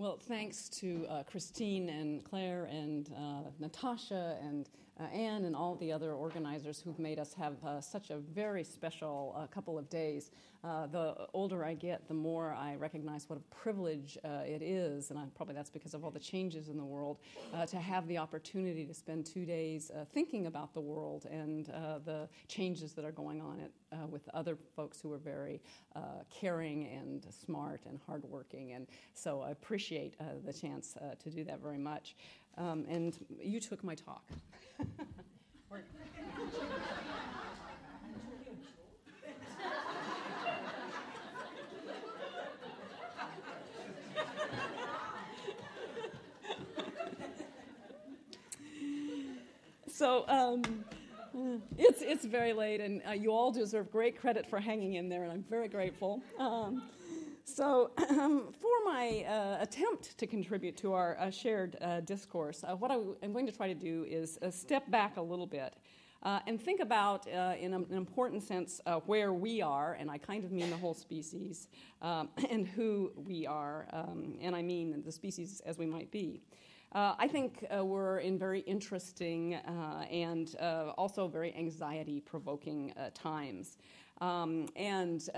Well, thanks to Christine and Claire and Natasha and Anne and all the other organizers who've made us have such a very special couple of days. The older I get, the more I recognize what a privilege it is, and probably that's because of all the changes in the world, to have the opportunity to spend 2 days thinking about the world and the changes that are going on with other folks who are very caring and smart and hardworking. And so I appreciate the chance to do that very much. And you took my talk. So it's very late, and you all deserve great credit for hanging in there, and I'm very grateful. So for my attempt to contribute to our shared discourse, what I'm going to try to do is step back a little bit and think about, in an important sense, where we are, and I kind of mean the whole species, and who we are, and I mean the species as we might be. I think we're in very interesting and also very anxiety-provoking times. And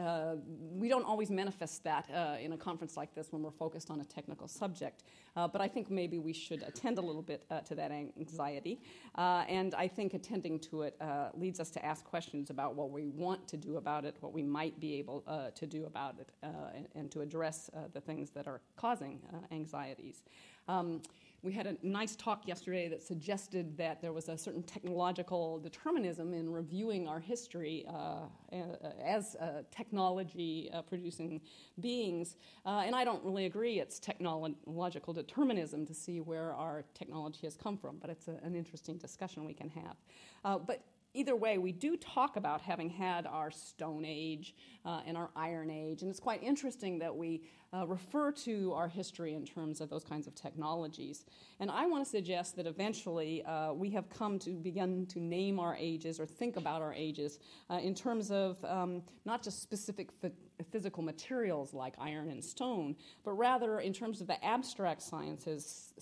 we don't always manifest that in a conference like this when we're focused on a technical subject. But I think maybe we should attend a little bit to that anxiety. And I think attending to it leads us to ask questions about what we want to do about it, what we might be able to do about it, and to address the things that are causing anxieties. We had a nice talk yesterday that suggested that there was a certain technological determinism in reviewing our history as technology-producing beings, and I don't really agree it's technological determinism to see where our technology has come from, but it's an interesting discussion we can have. But either way, we do talk about having had our Stone Age and our Iron Age, and it's quite interesting that we refer to our history in terms of those kinds of technologies. And I want to suggest that eventually we have come to begin to name our ages or think about our ages in terms of not just specific physical materials like iron and stone, but rather in terms of the abstract sciences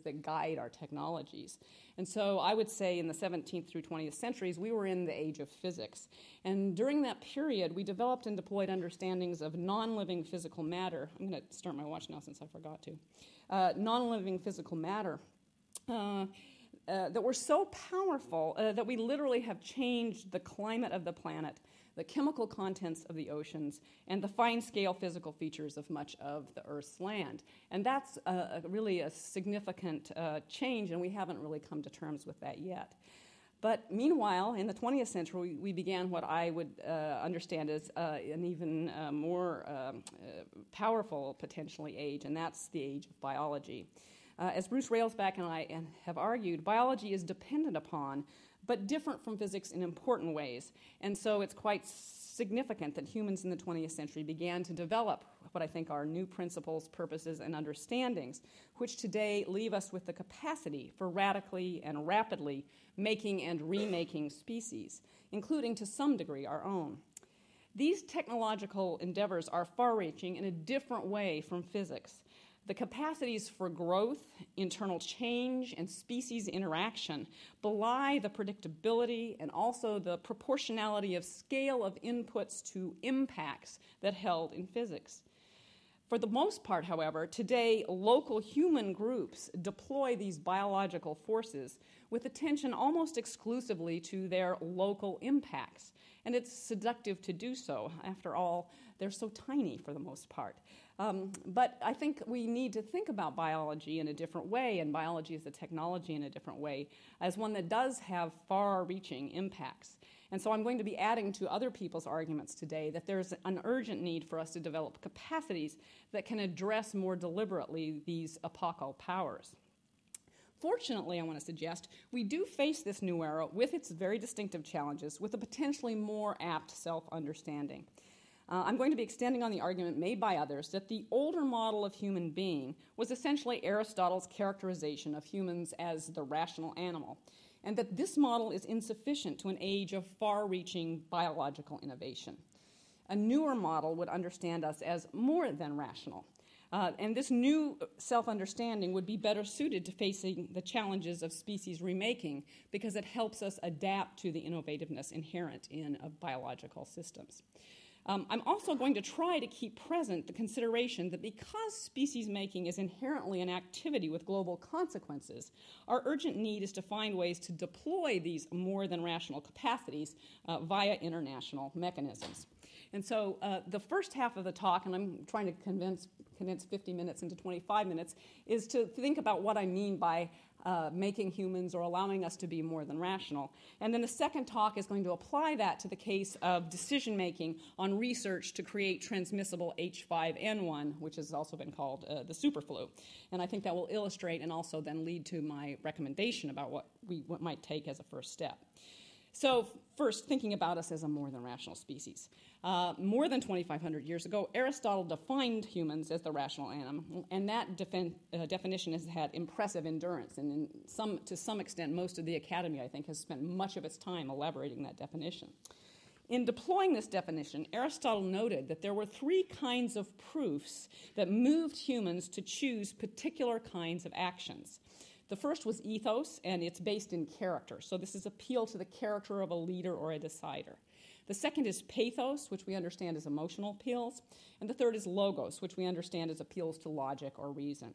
that guide our technologies. And so I would say in the 17th through 20th centuries, we were in the age of physics. And during that period, we developed and deployed understandings of non-living physical matter. I'm going to start my watch now since I forgot to. Non-living physical matter that were so powerful that we literally have changed the climate of the planet, the chemical contents of the oceans, and the fine-scale physical features of much of the Earth's land. And that's really a significant change, and we haven't really come to terms with that yet. But meanwhile, in the 20th century, we began what I would understand as an even more powerful, potentially, age, and that's the age of biology. As Bruce Railsback and I have argued, biology is dependent upon but different from physics in important ways. And so it's quite significant that humans in the 20th century began to develop what I think are new principles, purposes, and understandings, which today leave us with the capacity for radically and rapidly making and remaking species, including to some degree our own. These technological endeavors are far-reaching in a different way from physics. The capacities for growth, internal change, and species interaction belie the predictability and also the proportionality of scale of inputs to impacts that held in physics. For the most part, however, today local human groups deploy these biological forces with attention almost exclusively to their local impacts. And it's seductive to do so. After all, they're so tiny for the most part. But I think we need to think about biology in a different way, and biology as a technology in a different way, as one that does have far-reaching impacts. And so I'm going to be adding to other people's arguments today that there's an urgent need for us to develop capacities that can address more deliberately these epochal powers. Fortunately, I want to suggest, we do face this new era with its very distinctive challenges with a potentially more apt self-understanding. I'm going to be extending on the argument made by others that the older model of human being was essentially Aristotle's characterization of humans as the rational animal, and that this model is insufficient to an age of far-reaching biological innovation. A newer model would understand us as more than rational, And this new self-understanding would be better suited to facing the challenges of species remaking because it helps us adapt to the innovativeness inherent in biological systems. I'm also going to try to keep present the consideration that because species making is inherently an activity with global consequences, our urgent need is to find ways to deploy these more than rational capacities via international mechanisms. And so the first half of the talk, and I'm trying to condense 50 minutes into 25 minutes, is to think about what I mean by making humans or allowing us to be more than rational. And then the second talk is going to apply that to the case of decision-making on research to create transmissible H5N1, which has also been called the superflu. And I think that will illustrate and also then lead to my recommendation about what we might take as a first step. So first, thinking about us as a more than rational species. More than 2,500 years ago, Aristotle defined humans as the rational animal, and that definition has had impressive endurance. And to some extent, most of the academy, I think, has spent much of its time elaborating that definition. In deploying this definition, Aristotle noted that there were three kinds of proofs that moved humans to choose particular kinds of actions. The first was ethos, and it's based in character. So this is appeal to the character of a leader or a decider. The second is pathos, which we understand as emotional appeals. And the third is logos, which we understand as appeals to logic or reason.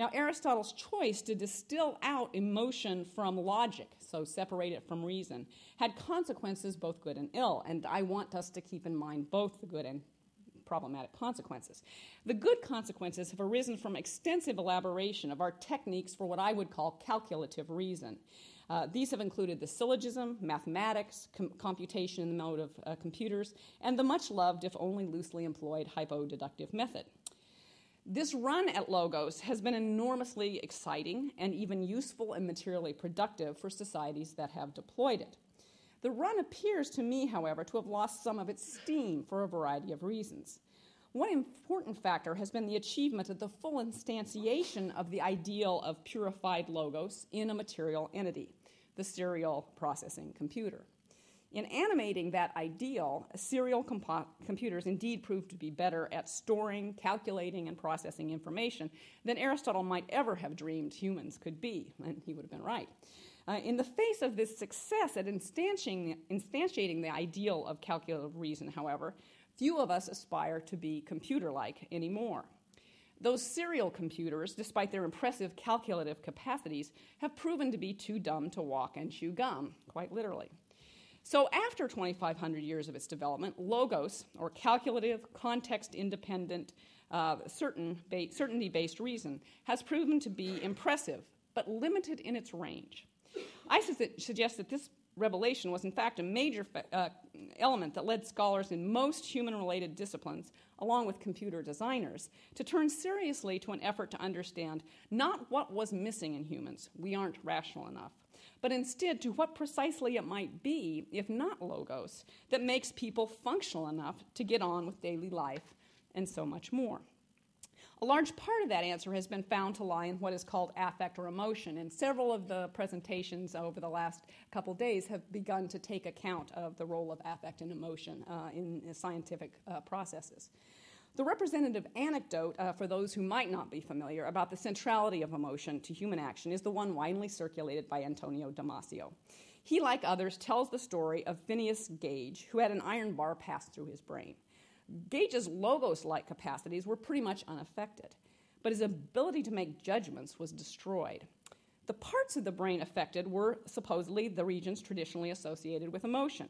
Now, Aristotle's choice to distill out emotion from logic, so separate it from reason, had consequences both good and ill. And I want us to keep in mind both the good and problematic consequences. The good consequences have arisen from extensive elaboration of our techniques for what I would call calculative reason. These have included the syllogism, mathematics, computation in the mode of computers, and the much-loved, if only loosely employed, hypodeductive method. This run at logos has been enormously exciting and even useful and materially productive for societies that have deployed it. The run appears to me, however, to have lost some of its steam for a variety of reasons. One important factor has been the achievement of the full instantiation of the ideal of purified logos in a material entity, the serial processing computer. In animating that ideal, serial computers indeed proved to be better at storing, calculating, and processing information than Aristotle might ever have dreamed humans could be, and he would have been right. In the face of this success at instantiating the ideal of calculative reason, however, few of us aspire to be computer-like anymore. Those serial computers, despite their impressive calculative capacities, have proven to be too dumb to walk and chew gum, quite literally. So after 2,500 years of its development, logos, or calculative, context-independent, certainty-based reason, has proven to be impressive, but limited in its range. I suggest that this revelation was in fact a major element that led scholars in most human-related disciplines, along with computer designers, to turn seriously to an effort to understand not what was missing in humans, we aren't rational enough, but instead to what precisely it might be, if not logos, that makes people functional enough to get on with daily life and so much more. A large part of that answer has been found to lie in what is called affect or emotion, and several of the presentations over the last couple days have begun to take account of the role of affect and emotion in scientific processes. The representative anecdote, for those who might not be familiar, about the centrality of emotion to human action is the one widely circulated by Antonio Damasio. He, like others, tells the story of Phineas Gage, who had an iron bar passed through his brain. Gage's logos-like capacities were pretty much unaffected, but his ability to make judgments was destroyed. The parts of the brain affected were supposedly the regions traditionally associated with emotion.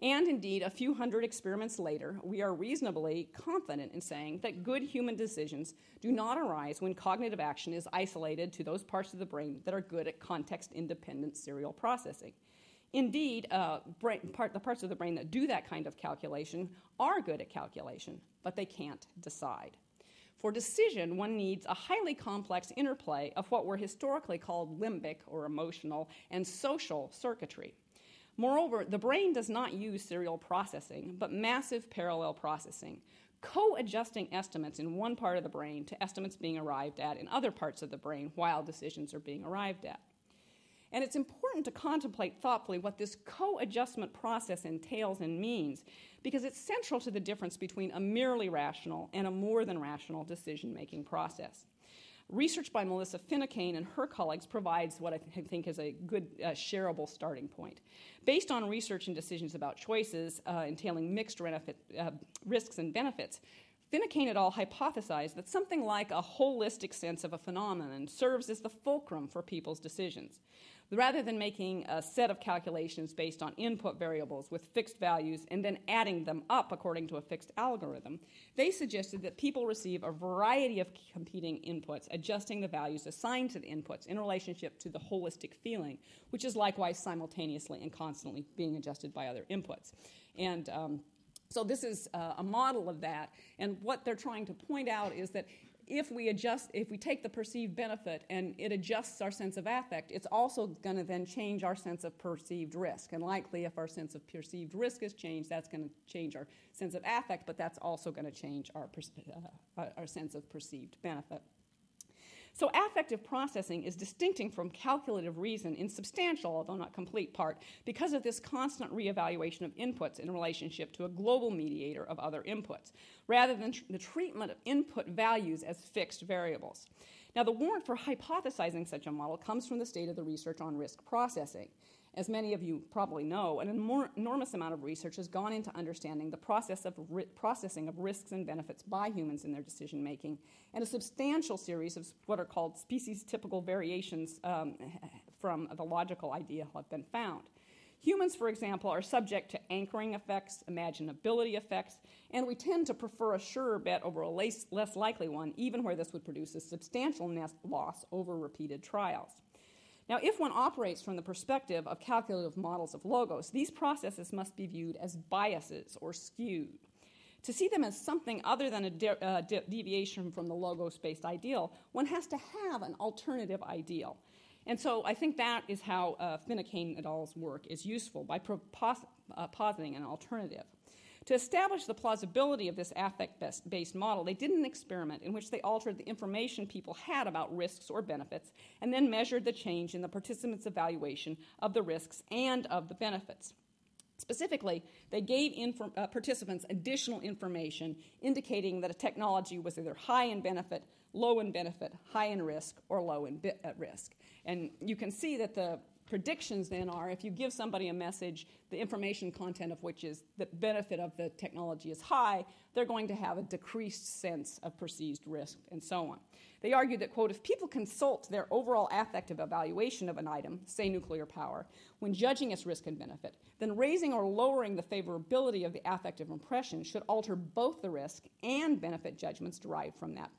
And indeed, a few hundred experiments later, we are reasonably confident in saying that good human decisions do not arise when cognitive action is isolated to those parts of the brain that are good at context-independent serial processing. Indeed, the parts of the brain that do that kind of calculation are good at calculation, but they can't decide. For decision, one needs a highly complex interplay of what were historically called limbic, or emotional, and social circuitry. Moreover, the brain does not use serial processing, but massive parallel processing, co-adjusting estimates in one part of the brain to estimates being arrived at in other parts of the brain while decisions are being arrived at. And it's important to contemplate thoughtfully what this co-adjustment process entails and means, because it's central to the difference between a merely rational and a more than rational decision-making process. Research by Melissa Finucane and her colleagues provides what I think is a good shareable starting point. Based on research and decisions about choices entailing mixed risks and benefits, Finucane et al. Hypothesized that something like a holistic sense of a phenomenon serves as the fulcrum for people's decisions. Rather than making a set of calculations based on input variables with fixed values and then adding them up according to a fixed algorithm, they suggested that people receive a variety of competing inputs, adjusting the values assigned to the inputs in relationship to the holistic feeling, which is likewise simultaneously and constantly being adjusted by other inputs. And so this is a model of that, and what they're trying to point out is that if we take the perceived benefit and it adjusts our sense of affect, it's also going to then change our sense of perceived risk. And likely if our sense of perceived risk is changed, that's going to change our sense of affect, but that's also going to change our sense of perceived benefit. So affective processing is distincting from calculative reason in substantial, although not complete part, because of this constant reevaluation of inputs in relationship to a global mediator of other inputs, rather than the treatment of input values as fixed variables. Now, the warrant for hypothesizing such a model comes from the state of the research on risk processing. As many of you probably know, an enormous amount of research has gone into understanding the process of processing of risks and benefits by humans in their decision-making, and a substantial series of what are called species-typical variations from the logical idea have been found. Humans, for example, are subject to anchoring effects, imaginability effects, and we tend to prefer a surer bet over a less likely one, even where this would produce a substantial net loss over repeated trials. Now, if one operates from the perspective of calculative models of logos, these processes must be viewed as biases or skewed. To see them as something other than a deviation from the logos-based ideal, one has to have an alternative ideal. And so I think that is how Finucane et al.'s work is useful, by positing an alternative. To establish the plausibility of this affect-based model, they did an experiment in which they altered the information people had about risks or benefits and then measured the change in the participants' evaluation of the risks and of the benefits. Specifically, they gave participants additional information indicating that a technology was either high in benefit, low in benefit, high in risk, or low in risk. And you can see that the predictions then are, if you give somebody a message, the information content of which is the benefit of the technology is high, they're going to have a decreased sense of perceived risk, and so on. They argued that, quote, if people consult their overall affective evaluation of an item, say nuclear power, when judging its risk and benefit, then raising or lowering the favorability of the affective impression should alter both the risk and benefit judgments derived from that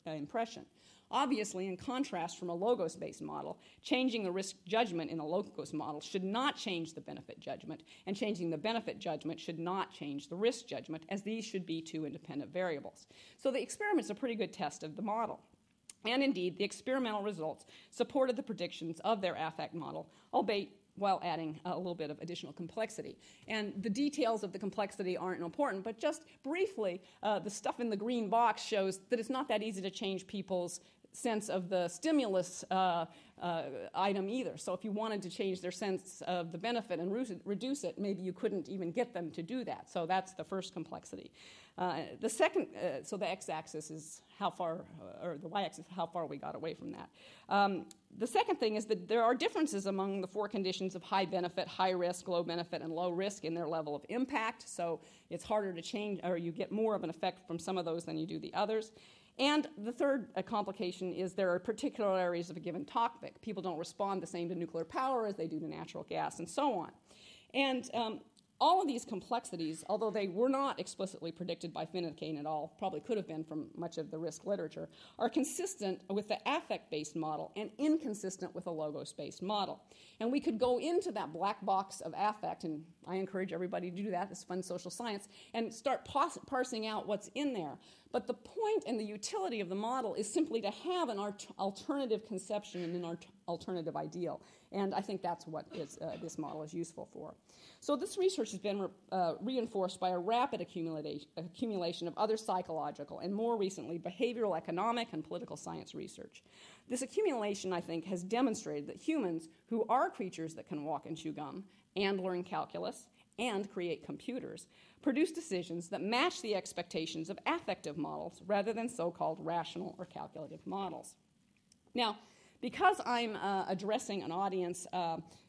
impression. Obviously, in contrast from a logos-based model, changing the risk judgment in a logos model should not change the benefit judgment, and changing the benefit judgment should not change the risk judgment, as these should be two independent variables. So the experiment's a pretty good test of the model. And indeed, the experimental results supported the predictions of their affect model, albeit while adding a little bit of additional complexity. And the details of the complexity aren't important, but just briefly, the stuff in the green box shows that it's not that easy to change people's sense of the stimulus item either. So if you wanted to change their sense of the benefit and reduce it, maybe you couldn't even get them to do that. So that's the first complexity. The second, so the x-axis is how far, or the y-axis is how far we got away from that. The second thing is that there are differences among the four conditions of high benefit, high risk, low benefit, and low risk in their level of impact. So it's harder to change, or you get more of an effect from some of those than you do the others. And the third complication is there are particular areas of a given topic. People don't respond the same to nuclear power as they do to natural gas, and so on. And all of these complexities, although they were not explicitly predicted by Finucane et al., probably could have been from much of the risk literature, are consistent with the affect-based model and inconsistent with a logos-based model. And we could go into that black box of affect, and I encourage everybody to do that, it's fun social science, and start parsing out what's in there. But the point and the utility of the model is simply to have an alternative conception and an alternative ideal. And I think that's what this model is useful for. So this research has been reinforced by a rapid accumulation of other psychological and more recently behavioral economic and political science research. This accumulation, I think, has demonstrated that humans, who are creatures that can walk and chew gum and learn calculus and create computers, produce decisions that match the expectations of affective models rather than so-called rational or calculative models. Now, because I'm addressing an audience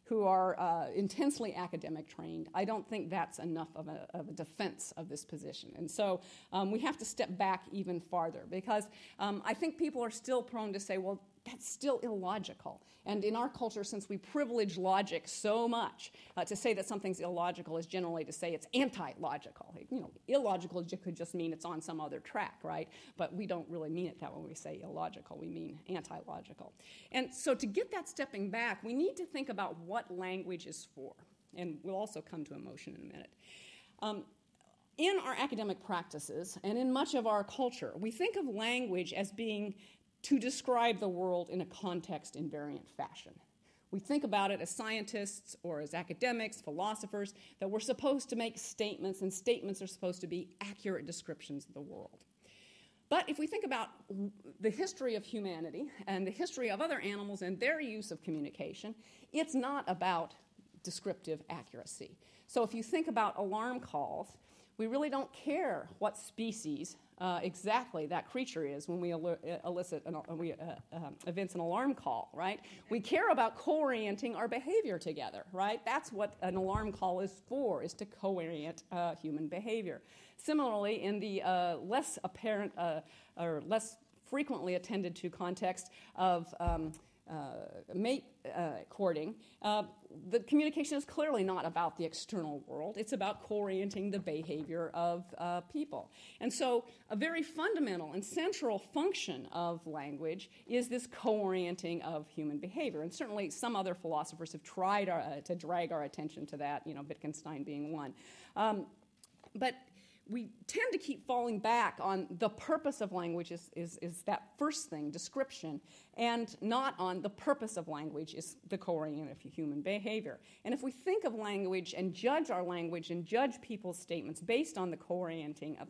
who are intensely academic trained, I don't think that's enough of a defense of this position. And so we have to step back even farther, because I think people are still prone to say, well, that's still illogical. And in our culture, since we privilege logic so much, to say that something's illogical is generally to say it's anti-logical. You know, illogical could just mean it's on some other track, right? But we don't really mean it that when we say illogical. We mean anti-logical. And so to get that stepping back, we need to think about what language is for. And we'll also come to emotion in a minute. In our academic practices and in much of our culture, we think of language as being to describe the world in a context-invariant fashion. We think about it as scientists or as academics, philosophers, that we're supposed to make statements, and statements are supposed to be accurate descriptions of the world. But if we think about the history of humanity and the history of other animals and their use of communication, it's not about descriptive accuracy. So if you think about alarm calls, we really don't care what species exactly that creature is when we evince an alarm call, right? We care about co-orienting our behavior together, right? That's what an alarm call is for, is to co-orient human behavior. Similarly, in the less apparent or less frequently attended to context of mate courting, the communication is clearly not about the external world. It's about co-orienting the behavior of people. And so a very fundamental and central function of language is this co-orienting of human behavior. And certainly some other philosophers have tried to drag our attention to that, you know, Wittgenstein being one. But we tend to keep falling back on the purpose of language is that first thing, description, and not on the purpose of language is the co-orienting of human behavior. And if we think of language and judge our language and judge people's statements based on the co-orienting of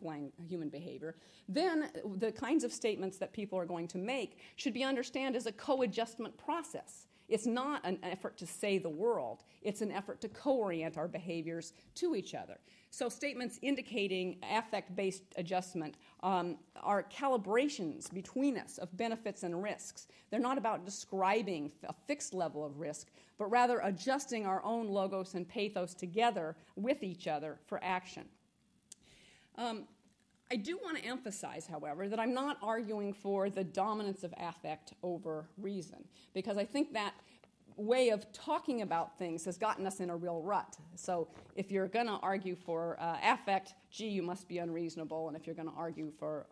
human behavior, then the kinds of statements that people are going to make should be understood as a co-adjustment process. It's not an effort to say the world. It's an effort to co-orient our behaviors to each other. So statements indicating affect-based adjustment are calibrations between us of benefits and risks. They're not about describing a fixed level of risk, but rather adjusting our own logos and pathos together with each other for action. I do want to emphasize, however, that I'm not arguing for the dominance of affect over reason, because I think that way of talking about things has gotten us in a real rut. So if you're going to argue for affect, gee, you must be unreasonable, and if you're going to argue for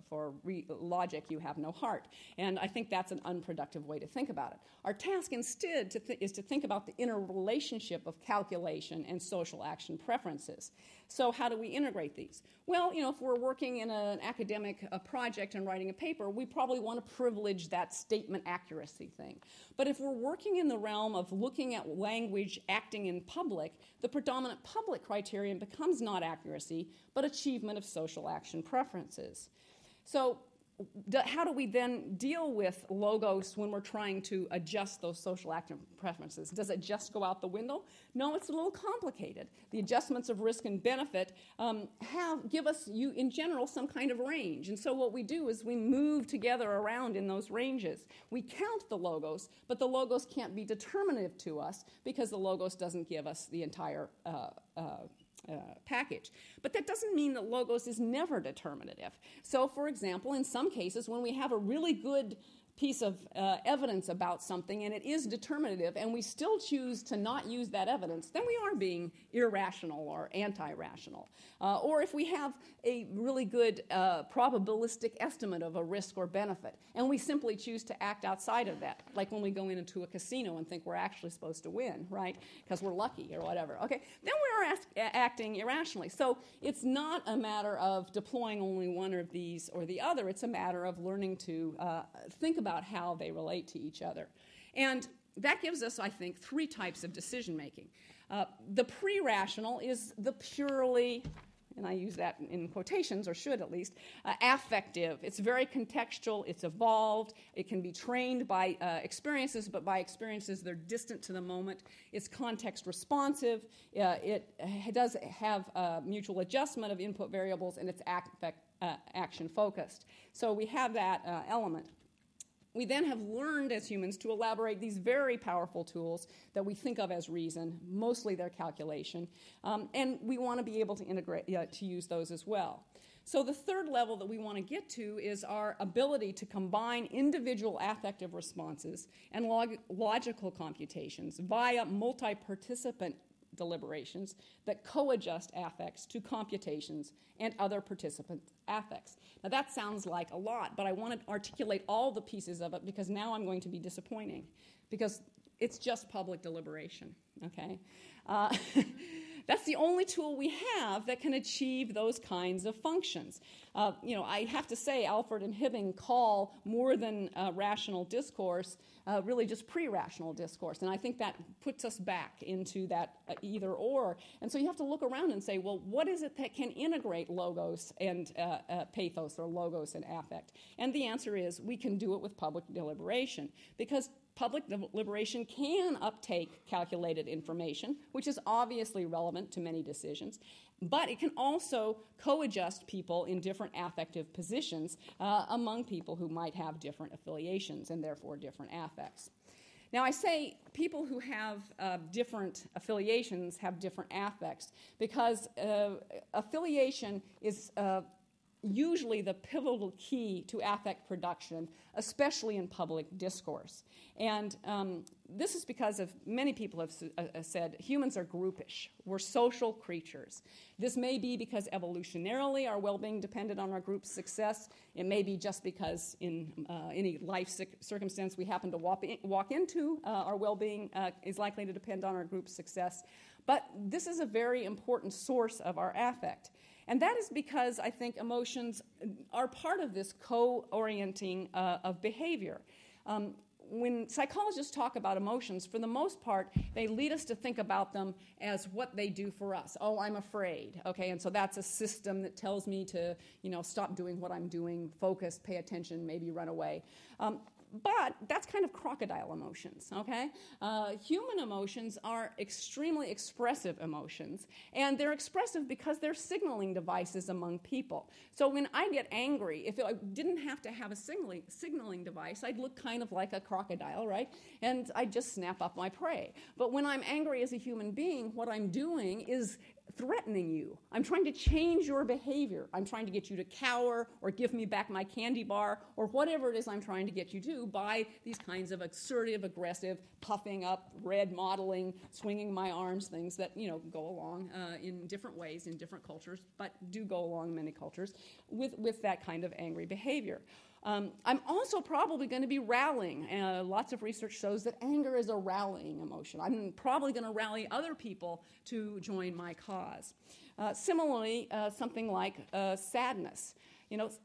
logic, you have no heart. And I think that's an unproductive way to think about it. Our task instead is to think about the interrelationship of calculation and social action preferences. So how do we integrate these? Well, you know, if we're working in an academic project and writing a paper, we probably want to privilege that statement accuracy thing. But if we're working in the realm of looking at language acting in public, the predominant public criterion becomes not accuracy, but achievement of social action preferences. So how do we then deal with logos when we're trying to adjust those social action preferences? Does it just go out the window? No, it's a little complicated. The adjustments of risk and benefit give us, in general, some kind of range. And so what we do is we move together around in those ranges. We count the logos, but the logos can't be determinative to us because the logos doesn't give us the entire package. But that doesn't mean that logos is never determinative. So, for example, in some cases, when we have a really good piece of evidence about something and it is determinative and we still choose to not use that evidence, then we are being irrational or anti-rational. Or if we have a really good probabilistic estimate of a risk or benefit and we simply choose to act outside of that, like when we go into a casino and think we're actually supposed to win, right, because we're lucky or whatever, okay, then we are acting irrationally. So it's not a matter of deploying only one of these or the other. It's a matter of learning to think about how they relate to each other. And that gives us, I think, three types of decision-making. The pre-rational is the purely, and I use that in quotations, or should at least, affective. It's very contextual, it's evolved, it can be trained by experiences, but by experiences they're distant to the moment. It's context responsive, it does have mutual adjustment of input variables, and it's action focused. So we have that element. We then have learned as humans to elaborate these very powerful tools that we think of as reason, mostly their calculation, and we want to be able to integrate, to use those as well. So the third level that we want to get to is our ability to combine individual affective responses and logical computations via multi-participant deliberations that co-adjust affects to computations and other participant affects. Now that sounds like a lot, but I want to articulate all the pieces of it because now I'm going to be disappointing because it's just public deliberation, okay? That's the only tool we have that can achieve those kinds of functions. I have to say Alford and Hibbing call more than rational discourse really just pre-rational discourse, and I think that puts us back into that either or. And so you have to look around and say, well, what is it that can integrate logos and pathos, or logos and affect? And the answer is we can do it with public deliberation, because public deliberation can uptake calculated information, which is obviously relevant to many decisions, but it can also co-adjust people in different affective positions among people who might have different affiliations and therefore different affects. Now, I say people who have different affiliations have different affects because affiliation is usually the pivotal key to affect production, especially in public discourse. And this is because of many people have said humans are groupish. We're social creatures. This may be because evolutionarily our well-being depended on our group's success. It may be just because in any life circumstance we happen to walk into, our well-being is likely to depend on our group's success. But this is a very important source of our affect. And that is because I think emotions are part of this co-orienting of behavior. When psychologists talk about emotions, for the most part, they lead us to think about them as what they do for us. Oh, I'm afraid, okay, and so that's a system that tells me to, stop doing what I'm doing, focus, pay attention, maybe run away. But that's kind of crocodile emotions, okay? Human emotions are extremely expressive emotions, and they're expressive because they're signaling devices among people. So when I get angry, if I didn't have to have a signaling device, I'd look kind of like a crocodile, right? And I'd just snap up my prey. But when I'm angry as a human being, what I'm doing is threatening you. I'm trying to change your behavior. I'm trying to get you to cower or give me back my candy bar or whatever it is I'm trying to get you to do by these kinds of assertive, aggressive, puffing up, red modeling, swinging my arms, things that, go along in different ways in different cultures, but do go along in many cultures with that kind of angry behavior. I'm also probably going to be rallying. Lots of research shows that anger is a rallying emotion. I'm probably going to rally other people to join my cause. Similarly, something like sadness.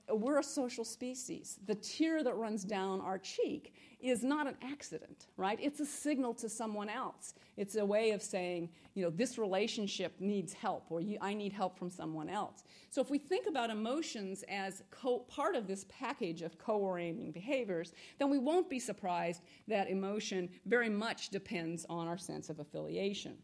We're a social species. The tear that runs down our cheek is not an accident, right? It's a signal to someone else. It's a way of saying, this relationship needs help, or I need help from someone else. So if we think about emotions as part of this package of co-orienting behaviors, then we won't be surprised that emotion very much depends on our sense of affiliation.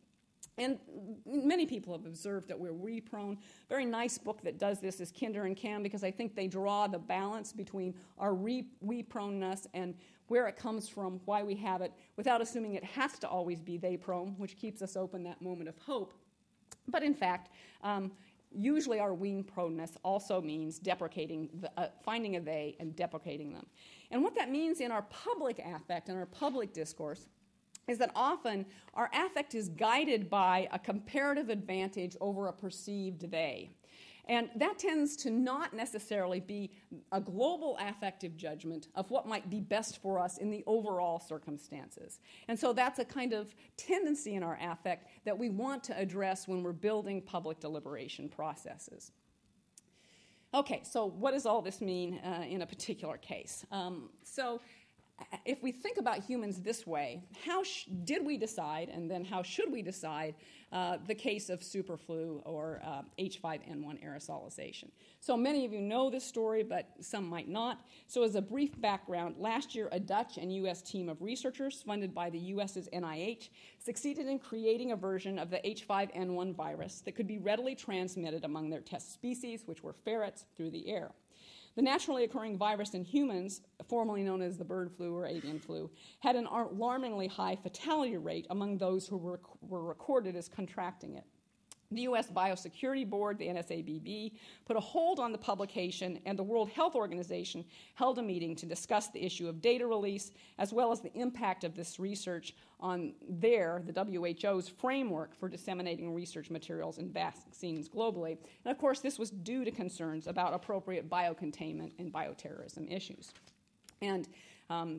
And many people have observed that we're we-prone. Very nice book that does this is Kinder and Cam, because I think they draw the balance between our we-proneness and where it comes from, why we have it, without assuming it has to always be they-prone, which keeps us open that moment of hope. But in fact, usually our we-proneness also means deprecating, finding a they and deprecating them. And what that means in our public affect and our public discourse is that often our affect is guided by a comparative advantage over a perceived they. And that tends to not necessarily be a global affective judgment of what might be best for us in the overall circumstances. And so that's a kind of tendency in our affect that we want to address when we're building public deliberation processes. Okay, so what does all this mean in a particular case? if we think about humans this way, how did we decide, and then how should we decide the case of superflu or H5N1 aerosolization? So many of you know this story, but some might not. So as a brief background, last year a Dutch and U.S. team of researchers funded by the U.S.'s NIH succeeded in creating a version of the H5N1 virus that could be readily transmitted among their test species, which were ferrets, through the air. The naturally occurring virus in humans, formerly known as the bird flu or avian flu, had an alarmingly high fatality rate among those who were recorded as contracting it. The U.S. Biosecurity Board, the NSABB, put a hold on the publication, and the World Health Organization held a meeting to discuss the issue of data release, as well as the impact of this research on the WHO's framework for disseminating research materials and vaccines globally. And of course, this was due to concerns about appropriate biocontainment and bioterrorism issues. And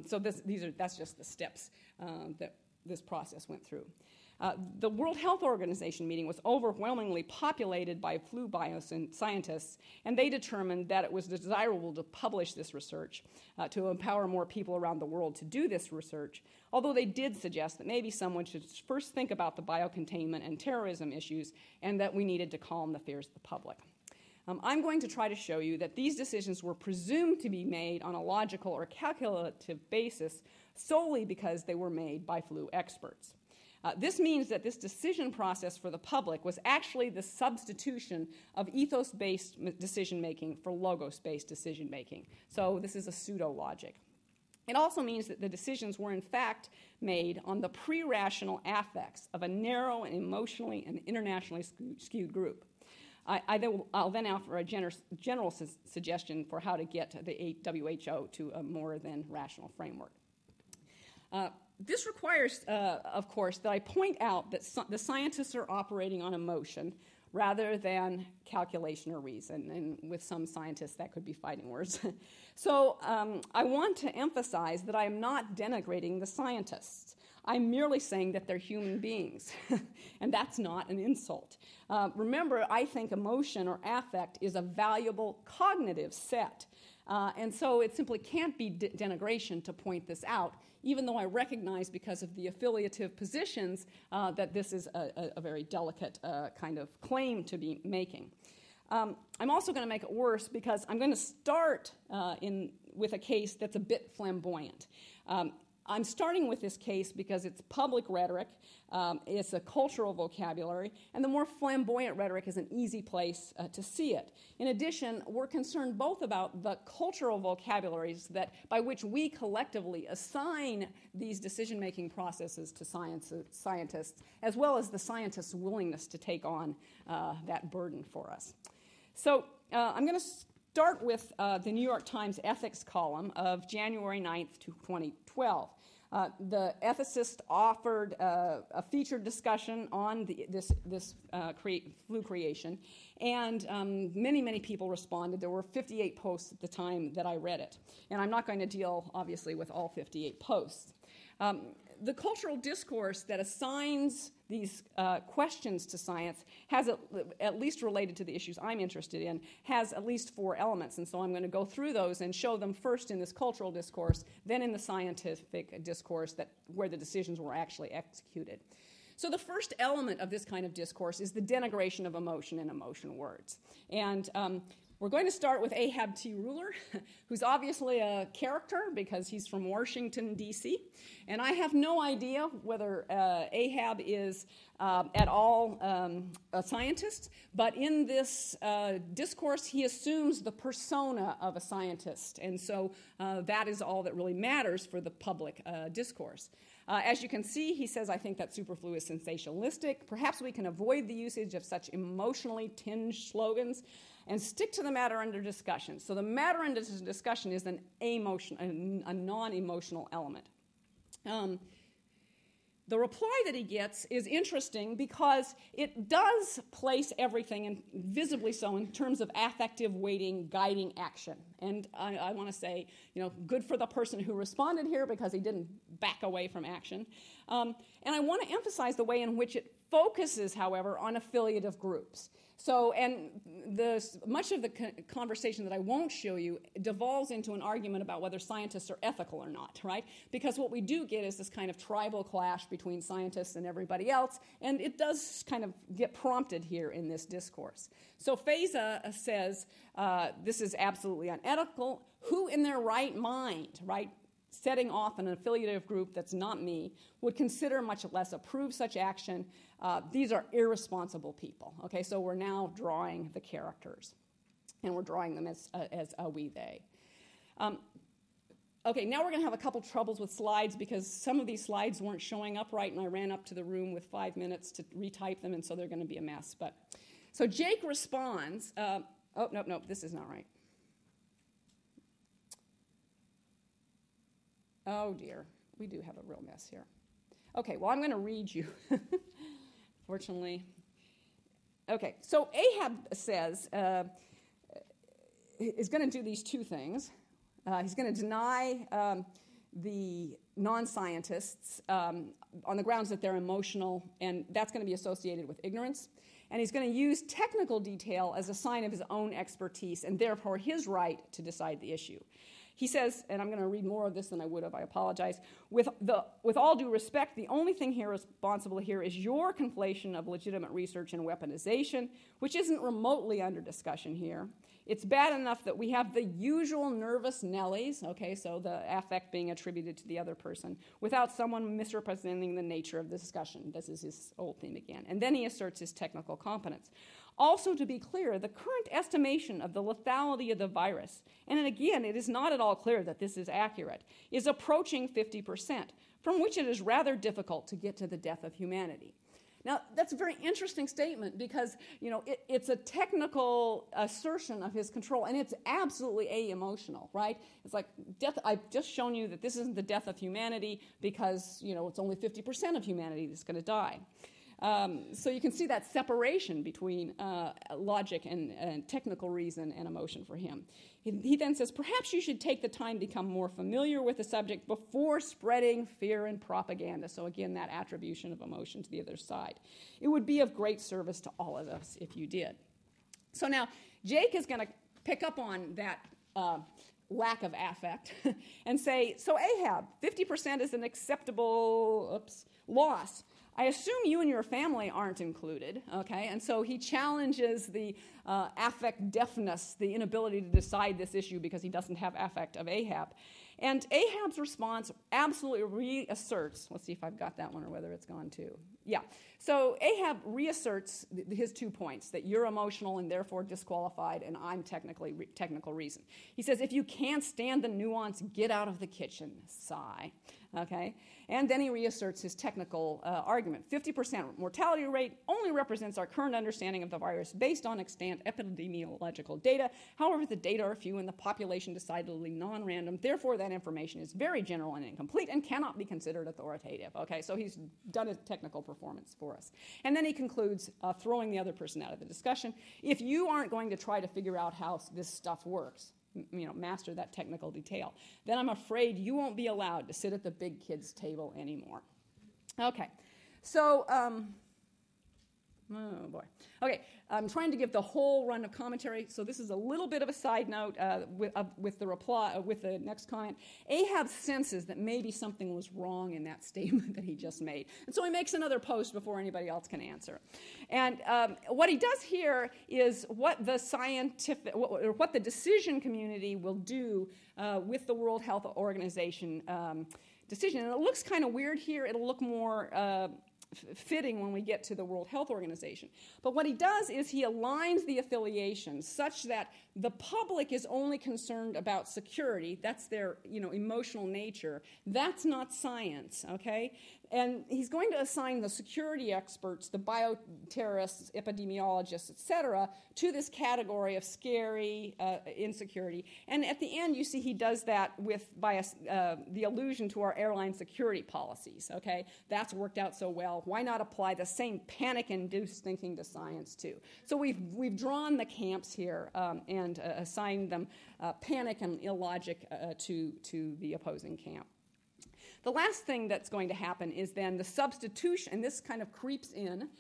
so that's just the steps that this process went through. The World Health Organization meeting was overwhelmingly populated by flu bioscientists, and they determined that it was desirable to publish this research to empower more people around the world to do this research, although they did suggest that maybe someone should first think about the biocontainment and terrorism issues, and that we needed to calm the fears of the public. I'm going to try to show you that these decisions were presumed to be made on a logical or calculative basis solely because they were made by flu experts. This means that this decision process for the public was actually the substitution of ethos-based decision-making for logos-based decision-making. So this is a pseudo-logic. It also means that the decisions were in fact made on the pre-rational affects of a narrow and emotionally and internationally skewed group. I'll then offer a general suggestion for how to get the WHO to a more than rational framework. This requires, of course, that I point out that the scientists are operating on emotion rather than calculation or reason, and with some scientists that could be fighting words. So I want to emphasize that I am not denigrating the scientists. I'm merely saying that they're human beings, and that's not an insult. Remember, I think emotion or affect is a valuable cognitive set, and so it simply can't be denigration to point this out, even though I recognize because of the affiliative positions that this is a very delicate kind of claim to be making. I'm also going to make it worse because I'm going to start with a case that's a bit flamboyant. I'm starting with this case because it's public rhetoric, it's a cultural vocabulary, and the more flamboyant rhetoric is an easy place to see it. In addition, we're concerned both about the cultural vocabularies by which we collectively assign these decision-making processes to scientists, as well as the scientists' willingness to take on that burden for us. So I'm going to start with the New York Times ethics column of January 9th, 2012. The ethicist offered a featured discussion on this flu creation, and many people responded. There were 58 posts at the time that I read it, and I'm not going to deal, obviously, with all 58 posts. The cultural discourse that assigns these questions to science has, at least related to the issues I'm interested in, has at least 4 elements. And so I'm going to go through those and show them first in this cultural discourse, then in the scientific discourse where the decisions were actually executed. So the first element of this kind of discourse is the denigration of emotion and emotion words. And we're going to start with Ahab T. Ruler, who's obviously a character because he's from Washington, D.C. And I have no idea whether Ahab is at all a scientist, but in this discourse, he assumes the persona of a scientist. And so that is all that really matters for the public discourse. As you can see, he says, I think that superflu is sensationalistic. Perhaps we can avoid the usage of such emotionally tinged slogans and stick to the matter under discussion. So the matter under discussion is a non-emotional element. The reply that he gets is interesting because it does place everything, and visibly so, in terms of affective weighting guiding action. And I want to say, good for the person who responded here because he didn't back away from action. And I want to emphasize the way in which it focuses, however, on affiliative groups. So, and much of the conversation that I won't show you devolves into an argument about whether scientists are ethical or not, right? Because what we do get is this kind of tribal clash between scientists and everybody else, and it does kind of get prompted here in this discourse. So Feza says, this is absolutely unethical. Who in their right mind, right, setting off an affiliative group that's not me, would consider, much less approve such action? These are irresponsible people. Okay, so we're now drawing the characters, and we're drawing them as a we, they. Okay, now we're going to have a couple troubles with slides because some of these slides weren't showing up right, and I ran up to the room with 5 minutes to retype them, and so they're going to be a mess. But so Jake responds. Oh, no, this is not right. Oh, dear. We do have a real mess here. Okay, well, I'm going to read you. Fortunately. Okay, so Ahab says is going to do these two things. He's going to deny the non-scientists on the grounds that they're emotional, and that's going to be associated with ignorance. And he's going to use technical detail as a sign of his own expertise and therefore his right to decide the issue. He says, and I'm going to read more of this than I would have, I apologize, with all due respect, the only thing here responsible here is your conflation of legitimate research and weaponization, which isn't remotely under discussion here. It's bad enough that we have the usual nervous Nellies, okay, so the affect being attributed to the other person, without someone misrepresenting the nature of the discussion. This is his old theme again. And then he asserts his technical competence. Also, to be clear, the current estimation of the lethality of the virus, and again, it is not at all clear that this is accurate, is approaching 50%, from which it is rather difficult to get to the death of humanity. Now, that's a very interesting statement because, you know, it's a technical assertion of his control, and it's absolutely a-emotional, right? It's like, death. I've just shown you that this isn't the death of humanity because, you know, it's only 50% of humanity that's going to die. So you can see that separation between logic and technical reason and emotion for him. He then says, perhaps you should take the time to become more familiar with the subject before spreading fear and propaganda. So again, that attribution of emotion to the other side. It would be of great service to all of us if you did. So now, Jake is going to pick up on that lack of affect and say, so Ahab, 50% is an acceptable loss. I assume you and your family aren't included, okay? And so he challenges the affect deafness, the inability to decide this issue because he doesn't have affect of Ahab. And Ahab's response absolutely reasserts, let's see if I've got that one or whether it's gone too. Yeah, so Ahab reasserts his 2 points, that you're emotional and therefore disqualified, and I'm technical reason. He says, if you can't stand the nuance, get out of the kitchen, sigh. Okay, and then he reasserts his technical argument. 50% mortality rate only represents our current understanding of the virus based on extant epidemiological data. However, the data are few and the population decidedly non-random. Therefore, that information is very general and incomplete and cannot be considered authoritative. Okay, so he's done a technical performance for us. And then he concludes, throwing the other person out of the discussion. If you aren't going to try to figure out how this stuff works, you know, master that technical detail, then I'm afraid you won't be allowed to sit at the big kids' table anymore. Okay, so, oh boy. Okay, I'm trying to give the whole run of commentary, so this is a little bit of a side note with the reply, with the next comment. Ahab senses that maybe something was wrong in that statement that he just made, and so he makes another post before anybody else can answer. And what he does here is what the scientific, what the decision community will do with the World Health Organization decision. And it looks kind of weird here. It'll look more fitting when we get to the World Health Organization. But what he does is he aligns the affiliations such that the public is only concerned about security. That's their, you know, emotional nature. That's not science, okay? And he's going to assign the security experts, the bioterrorists, epidemiologists, et cetera, to this category of scary insecurity. And at the end, you see he does that by the allusion to our airline security policies, okay? That's worked out so well. Why not apply the same panic-induced thinking to science, too? So we've drawn the camps here and assigned them panic and illogic to the opposing camp. The last thing that's going to happen is then the substitution, and this kind of creeps in,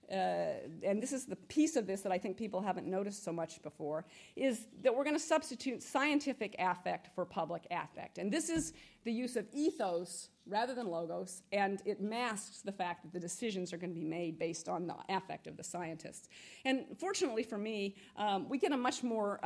and this is the piece of this that I think people haven't noticed so much before, is that we're going to substitute scientific affect for public affect. And this is the use of ethos rather than logos, and it masks the fact that the decisions are going to be made based on the affect of the scientists. And fortunately for me, we get a much more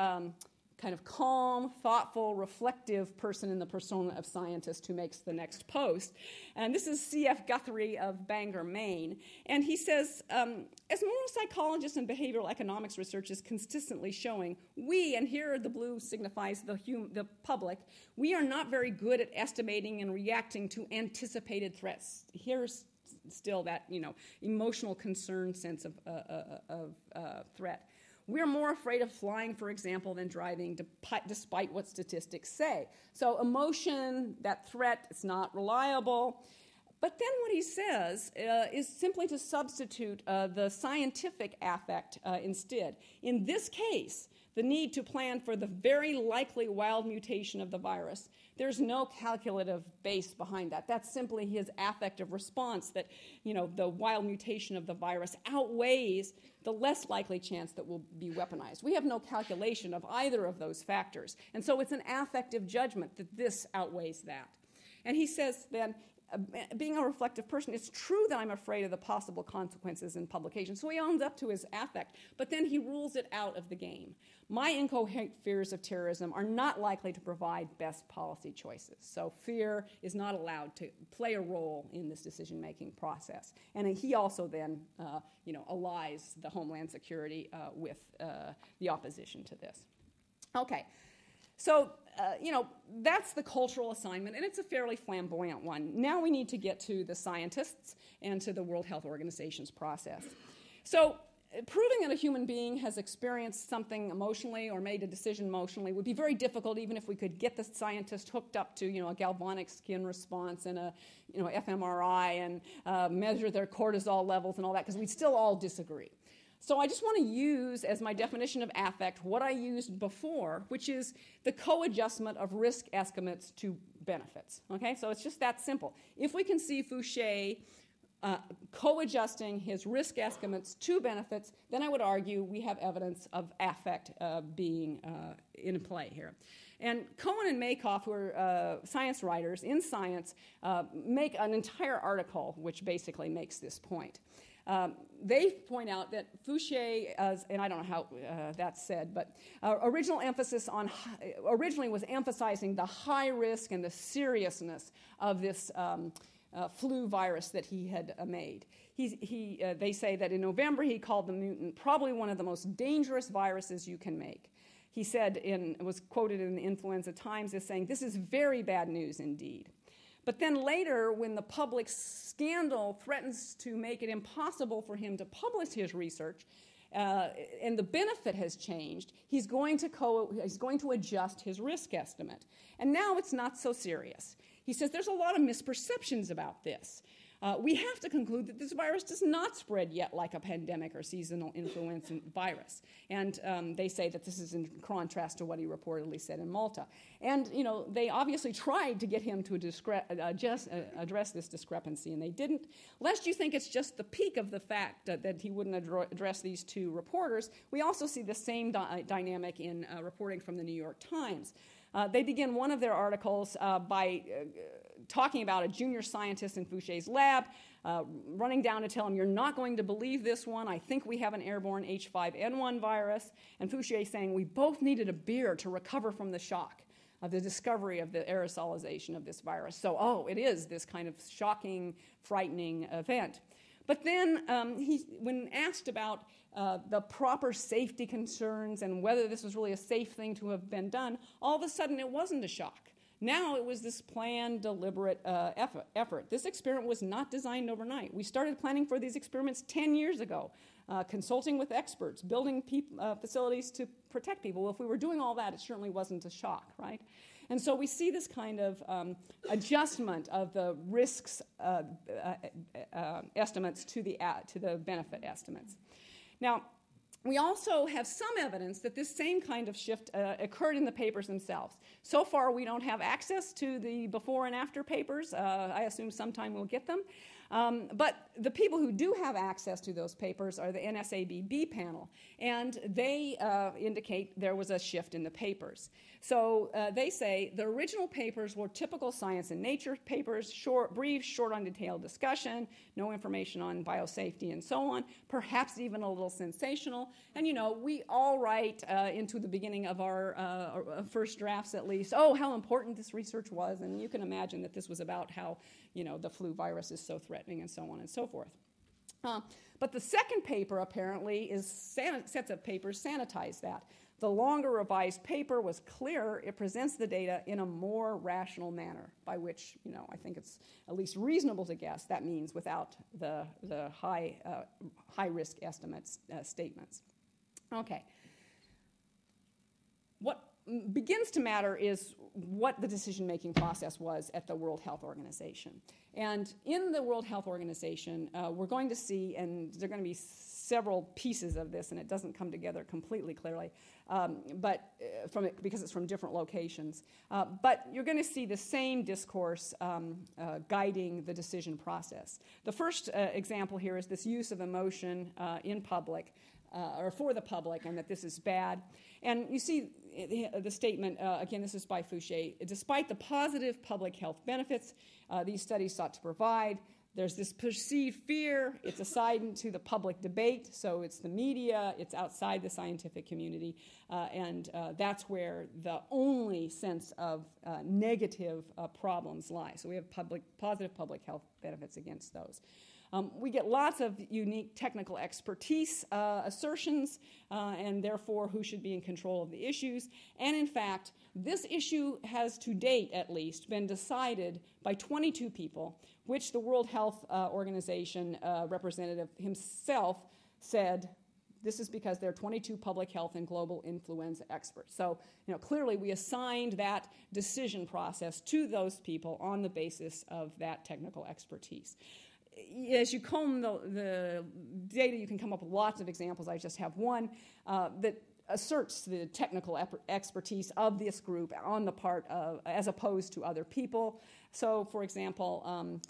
kind of calm, thoughtful, reflective person in the persona of scientist who makes the next post. And this is C.F. Guthrie of Bangor, Maine. And he says, as moral psychologists and behavioral economics research is consistently showing, we, and here the blue signifies the public, we are not very good at estimating and reacting to anticipated threats. Here's still that, emotional concern sense of threat. We're more afraid of flying, for example, than driving, despite what statistics say. So emotion, that threat, it's not reliable. But then what he says is simply to substitute the scientific affect instead. In this case, the need to plan for the very likely wild mutation of the virus, there's no calculative base behind that. That's simply his affective response that, the wild mutation of the virus outweighs the less likely chance that will be weaponized. We have no calculation of either of those factors. And so it's an affective judgment that this outweighs that. And he says then, being a reflective person, it's true that I'm afraid of the possible consequences in publication. So he owns up to his affect, but then he rules it out of the game. My incoherent fears of terrorism are not likely to provide best policy choices. So fear is not allowed to play a role in this decision-making process. And he also then, allies the Homeland Security with the opposition to this. Okay. So, that's the cultural assignment, and it's a fairly flamboyant one. Now we need to get to the scientists and to the World Health Organization's process. So, proving that a human being has experienced something emotionally or made a decision emotionally would be very difficult, even if we could get the scientist hooked up to, a galvanic skin response and a, fMRI and measure their cortisol levels and all that, because we'd still all disagree. So I just want to use as my definition of affect what I used before, which is the co-adjustment of risk estimates to benefits. Okay, so it's just that simple. If we can see Fouché co-adjusting his risk estimates to benefits, then I would argue we have evidence of affect being in play here. And Cohen and Makoff, who are science writers in Science, make an entire article which basically makes this point. They point out that Fouché, and I don't know how that's said, but originally was emphasizing the high risk and the seriousness of this flu virus that he had made. They say that in November he called the mutant probably one of the most dangerous viruses you can make. He said, was quoted in the Influenza Times as saying, "This is very bad news indeed." But then later, when the public scandal threatens to make it impossible for him to publish his research, and the benefit has changed, he's going to adjust his risk estimate. And now it's not so serious. He says there's a lot of misperceptions about this. We have to conclude that this virus does not spread yet like a pandemic or seasonal influenza virus. And they say that this is in contrast to what he reportedly said in Malta. And, they obviously tried to get him to address this discrepancy, and they didn't. Lest you think it's just the peak of the fact that he wouldn't address these two reporters, we also see the same dynamic in reporting from the New York Times. They begin one of their articles by talking about a junior scientist in Fouché's lab, running down to tell him, "You're not going to believe this one. I think we have an airborne H5N1 virus." And Fouché saying, "We both needed a beer to recover from the shock of the discovery of the aerosolization of this virus." So, it is this kind of shocking, frightening event. But then when asked about the proper safety concerns and whether this was really a safe thing to have been done, all of a sudden it wasn't a shock. Now it was this planned, deliberate effort. This experiment was not designed overnight. We started planning for these experiments 10 years ago, consulting with experts, building facilities to protect people. Well, if we were doing all that, it certainly wasn't a shock, right? And so we see this kind of adjustment of the risks estimates to the benefit estimates. Now, we also have some evidence that this same kind of shift occurred in the papers themselves. So far, we don't have access to the before and after papers. I assume sometime we'll get them. But the people who do have access to those papers are the NSABB panel, and they indicate there was a shift in the papers. So they say the original papers were typical science and nature papers, brief, short on detailed discussion, no information on biosafety and so on, perhaps even a little sensational. And you know, we all write into the beginning of our first drafts at least, oh, how important this research was, and you can imagine that this was about how, you know, the flu virus is so threatening and so on and so forth. But the second paper apparently is sets of papers sanitize that. The longer revised paper was clearer. It presents the data in a more rational manner, by which, you know, I think it's at least reasonable to guess that means without the high risk estimates statements. Okay. What begins to matter is what the decision-making process was at the World Health Organization. And in the World Health Organization, we're going to see, and there are going to be several pieces of this, and it doesn't come together completely clearly, because it's from different locations. But you're going to see the same discourse guiding the decision process. The first example here is this use of emotion in public, or for the public, and that this is bad. And you see the statement, again, this is by Fouché, despite the positive public health benefits these studies sought to provide, there's this perceived fear. It's assigned to the public debate, so it's the media, it's outside the scientific community, and that's where the only sense of negative problems lie. So we have positive public health benefits against those. We get lots of unique technical expertise assertions, and therefore who should be in control of the issues. And in fact, this issue has to date, at least, been decided by 22 people, which the World Health Organization representative himself said this is because they're 22 public health and global influenza experts. So, you know, clearly we assigned that decision process to those people on the basis of that technical expertise. As you comb the data, you can come up with lots of examples. I just have one that asserts the technical expertise of this group on the part of, as opposed to other people. So, for example,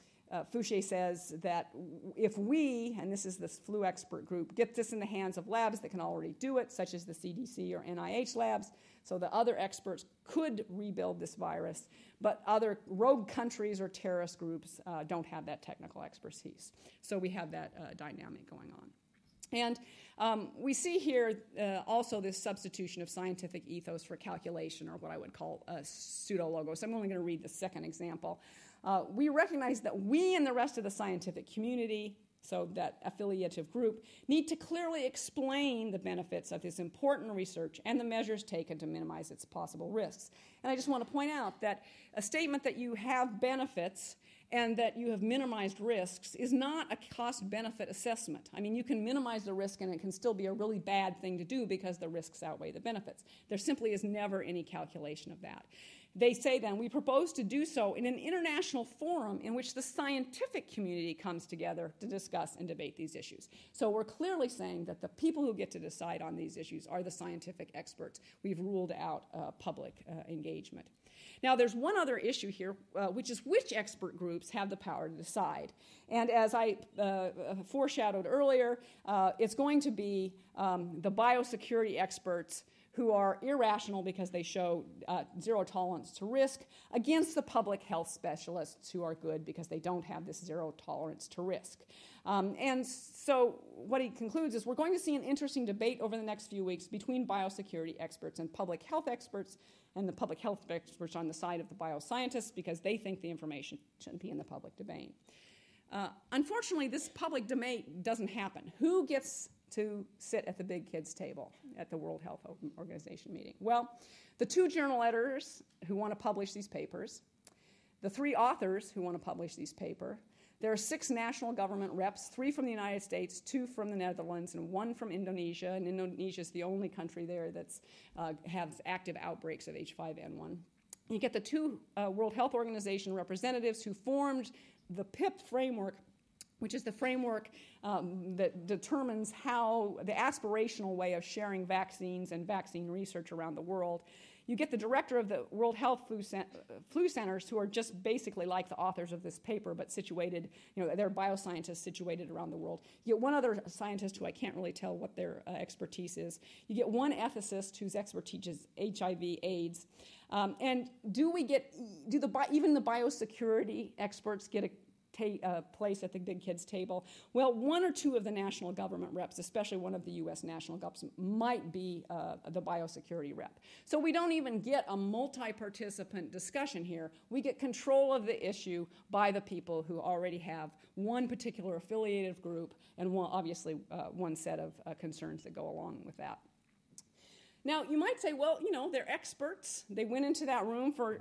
Fouché says that if we, and this is this flu expert group, get this in the hands of labs that can already do it, such as the CDC or NIH labs, so the other experts could rebuild this virus, but other rogue countries or terrorist groups don't have that technical expertise. So we have that dynamic going on. And we see here also this substitution of scientific ethos for calculation, or what I would call pseudo-logos. I'm only going to read the second example. We recognize that we and the rest of the scientific community, so that affiliative group, need to clearly explain the benefits of this important research and the measures taken to minimize its possible risks. And I just want to point out that a statement that you have benefits and that you have minimized risks is not a cost-benefit assessment. I mean, you can minimize the risk and it can still be a really bad thing to do because the risks outweigh the benefits. There simply is never any calculation of that. They say then, we propose to do so in an international forum in which the scientific community comes together to discuss and debate these issues. So we're clearly saying that the people who get to decide on these issues are the scientific experts. We've ruled out public engagement. Now, there's one other issue here, which is which expert groups have the power to decide. And as I foreshadowed earlier, it's going to be the biosecurity experts who are irrational because they show zero tolerance to risk against the public health specialists who are good because they don't have this zero tolerance to risk. And so what he concludes is we're going to see an interesting debate over the next few weeks between biosecurity experts and public health experts, and the public health experts on the side of the bioscientists because they think the information shouldn't be in the public domain. Unfortunately, this public debate doesn't happen. Who gets to sit at the big kids table at the World Health Organization meeting? Well, the 2 journal editors who want to publish these papers, the 3 authors who want to publish these papers. There are 6 national government reps, 3 from the United States, 2 from the Netherlands, and 1 from Indonesia. And Indonesia is the only country there that has active outbreaks of H5N1. You get the 2 World Health Organization representatives who formed the PIP framework which is the framework that determines how the aspirational way of sharing vaccines and vaccine research around the world. You get the director of the World Health Flu Centers, who are just basically like the authors of this paper, but situated, they're bioscientists situated around the world. You get one other scientist who I can't really tell what their expertise is. You get one ethicist whose expertise is HIV/AIDS. And even the biosecurity experts get a place at the big kids table? Well, one or two of the national government reps, especially one of the U.S. national governments, might be the biosecurity rep. So we don't even get a multi-participant discussion here. We get control of the issue by the people who already have one particular affiliative group and obviously one set of concerns that go along with that. Now, you might say, well, they're experts. They went into that room for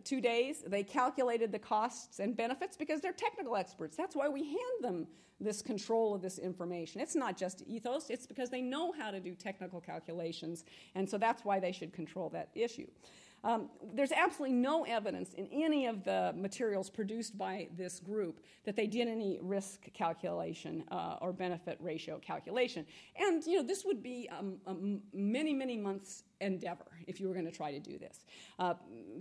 2 days. They calculated the costs and benefits because they're technical experts. That's why we hand them this control of this information. It's not just ethos. It's because they know how to do technical calculations, and so that's why they should control that issue. There's absolutely no evidence in any of the materials produced by this group that they did any risk calculation or benefit ratio calculation. And, this would be a many, many months endeavor if you were going to try to do this.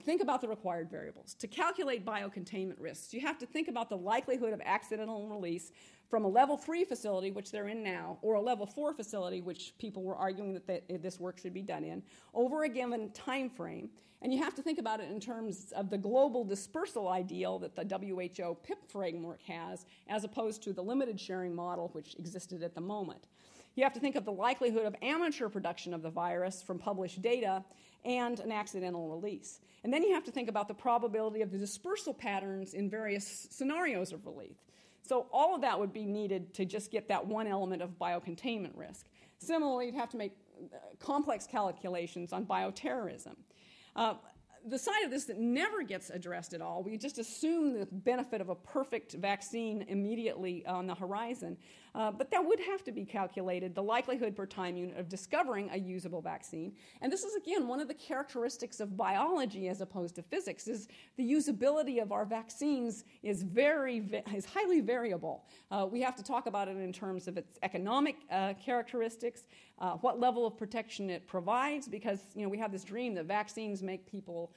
Think about the required variables. To calculate biocontainment risks, you have to think about the likelihood of accidental release from a level 3 facility, which they're in now, or a level 4 facility, which people were arguing that this work should be done in, over a given time frame. And you have to think about it in terms of the global dispersal ideal that the WHO PIP framework has, as opposed to the limited sharing model which existed at the moment. You have to think of the likelihood of amateur production of the virus from published data and an accidental release. And then you have to think about the probability of the dispersal patterns in various scenarios of release. So all of that would be needed to just get that one element of biocontainment risk. Similarly, you'd have to make complex calculations on bioterrorism. The side of this that never gets addressed at all, we just assume the benefit of a perfect vaccine immediately on the horizon, but that would have to be calculated, the likelihood per time unit of discovering a usable vaccine. And this is, again, one of the characteristics of biology as opposed to physics, is the usability of our vaccines is highly variable. We have to talk about it in terms of its economic characteristics, what level of protection it provides, because we have this dream that vaccines make people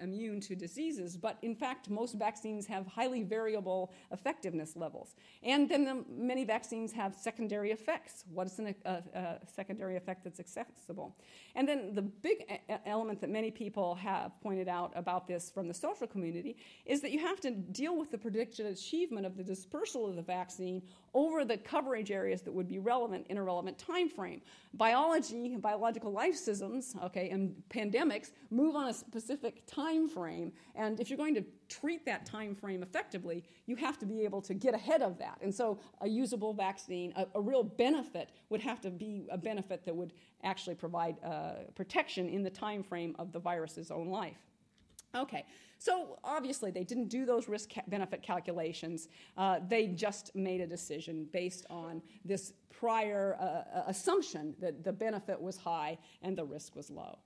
immune to diseases, but in fact most vaccines have highly variable effectiveness levels. And then many vaccines have secondary effects. What is a secondary effect that's accessible? And then the big element that many people have pointed out about this from the social community is that you have to deal with the predicted achievement of the dispersal of the vaccine over the coverage areas that would be relevant in a relevant time frame. Biology, biological life systems, and pandemics move on a specific time frame, and if you're going to treat that time frame effectively, you have to be able to get ahead of that. And so a usable vaccine, a real benefit, would have to be a benefit that would actually provide protection in the time frame of the virus's own life. Okay, so obviously they didn't do those risk-benefit calculations. They just made a decision based on this prior assumption that the benefit was high and the risk was low.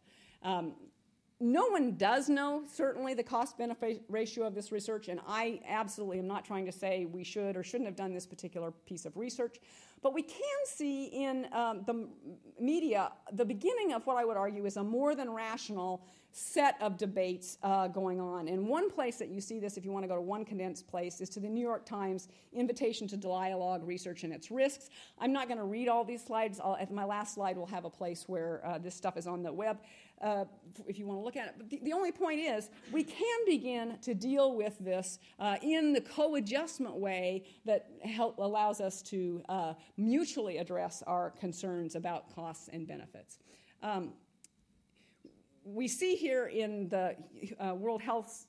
No one does know, certainly, the cost-benefit ratio of this research, and I absolutely am not trying to say we should or shouldn't have done this particular piece of research, but we can see in the media the beginning of what I would argue is a more than rational set of debates going on. And one place that you see this, if you want to go to one condensed place, is to the New York Times Invitation to Dialogue, Research and Its Risks. I'm not going to read all these slides. At my last slide, we'll have a place where this stuff is on the web if you want to look at it. But the only point is we can begin to deal with this in the co-adjustment way that allows us to mutually address our concerns about costs and benefits. We see here in the World Health